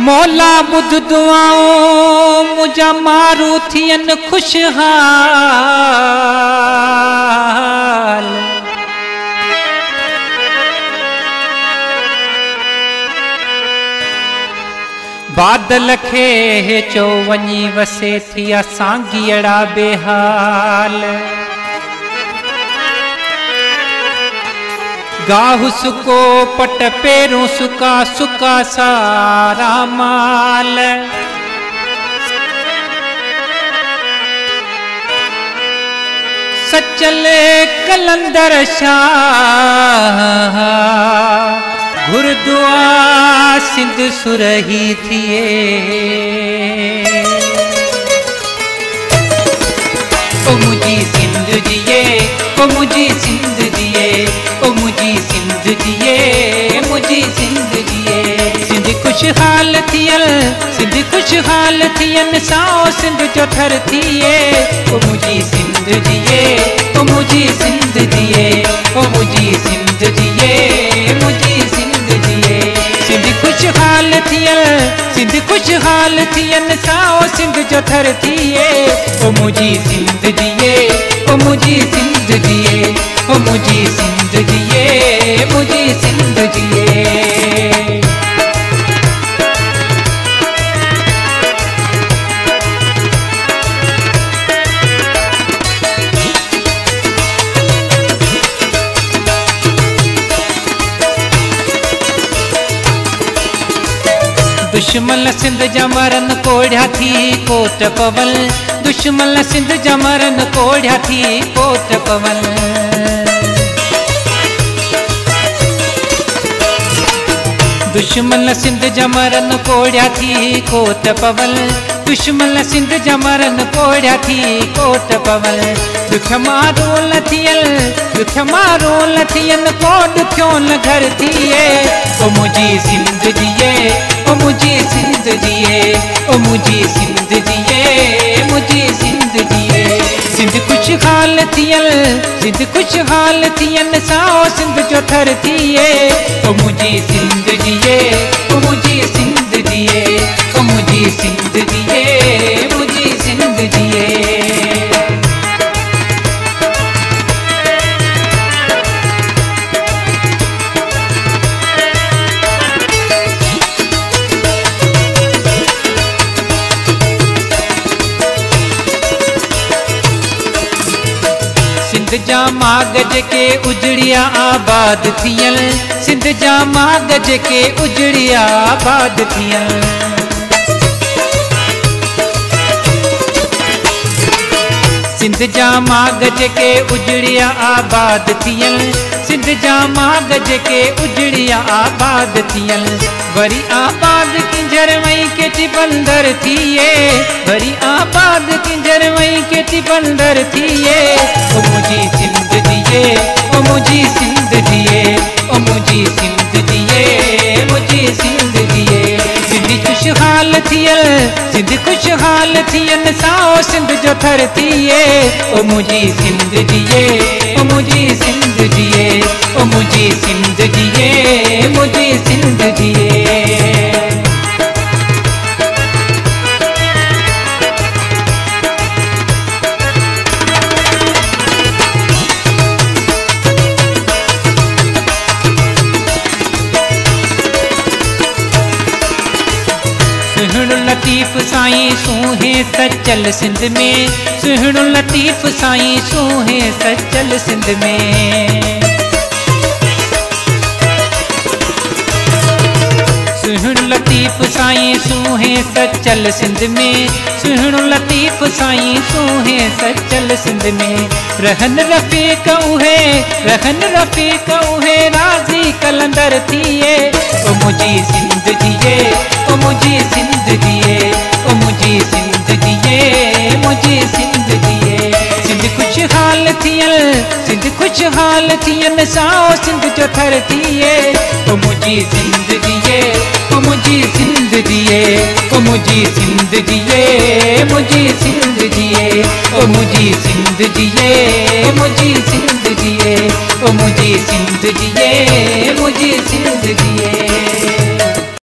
मौला बुध दुआओं मुझा मारू थियन खुशहाल। बादल खे चो वञी वसे थिया सांगियड़ा बेहाल। गाहु सुको पट पेरों सुका सुका सारा माल। सचल कलंदर शाह गुरुद्वा सिंध सुरही थिए। ओ मुझी सिंध जिए, ओ मुझी सिंध जिए, ओ मुझी सिंध जिए, मुझी सिंध जिए। सिंध खुशहाल थियल, सिंध खुशहाल थियन साओ सिंध जो थर थिए। ओ मुझी सिंध जिए, ओ मुझी सिंध जिए, ओ मुझी सिंध जिए, मुझी सिंध जिए। सिंध खुशहाल थियल, सिंध खुशहाल थियन साओ सिंध जो थर थिए। ओ मुझी सिंध जिए, ओ मुझी सिंध जिए, ओ मुझी सिंध जिए, मुझी सिंध जिए। दुश्मन सिंध जमरन कोढ़िया थी कोट पवल। दुश्मन सिंध जमरन कोढ़िया थी कोट पवल। दुश्मन सिंध जमरन कोढ़िया थी कोट पवल। दुश्मन सिंध जमरन कोढ़िया थी कोट पवल। दुख मारो लथियल, दुख मारो लथियन को दुखियों न घर थिए। ओ मुझी सिंध जिए, ओ मुझी सिंध जिए, ओ मुझी सिंध जिए, मुझी सिंध जिए। सिंध खुशहाल थियल, सिंध खुशहाल थियन साओ सिंध जो थर थिए। ओ मुझी सिंध जिए, ओ मुझी सिंध जिए, ओ मुझी सिंध जिए, मुझी सिंध जिए। सिंध जा मागज के उजड़िया आबाद थियल। सिंध जा मागज के उजड़िया आबाद थियल। सिंध जा मागज के उजड़िया आबाद थियल। सिंध जा मागज के उजड़िया आबाद थियल। वरी आबाद किंजर वही के टिपंदर थिए। वरी आबाद किंजर वही के टिपंदर थिए। ओ मुझी सिंध जिए, ओ मुझी सिंध जिए, ओ मुझी सिंध जिए, मुझी सिंध जिए। सिंध खुशहाल थियल, सिंध खुशहाल थियन साओ सिंध जो थर थिए। ओ मुझी सिंध जिए, ओ मुझी सिंध जिए, ओ मुझी सिंध जिए, मुझी सिंध जिए। सुहिणो लतीफ़ साईं सूहे सचल सिंध में। सुहिणो लतीफ़ साईं सूहे सचल सिंध में। सुहिणो लतीफ़ साईं सूहे सचल सिंध में। सुहिणो लतीफ़ साईं सूहे सचल सिंध में। रहन रफ़ीक उहे, रहन रफ़ीक उहे राज़ी कलंदर थिए। ओ मुझी सिंध जिए, ओ मुझी सिंध जिए, ओ मुझी सिंध जिए, मुझी सिंध जिए। सिंध खुशहाल थियल, सिंध खुशहाल थियन साओ सिंध जो थर थिए। ओ मुझी सिंध जिए, ओ मुझी सिंध सिंध जिए ओ मुझी सिंध जिए मुझी सिंध जिए ओ मुझी सिंध जिए मुझी सिंध जिए ओ मुझी सिंध जिए मुझी सिंध जिए।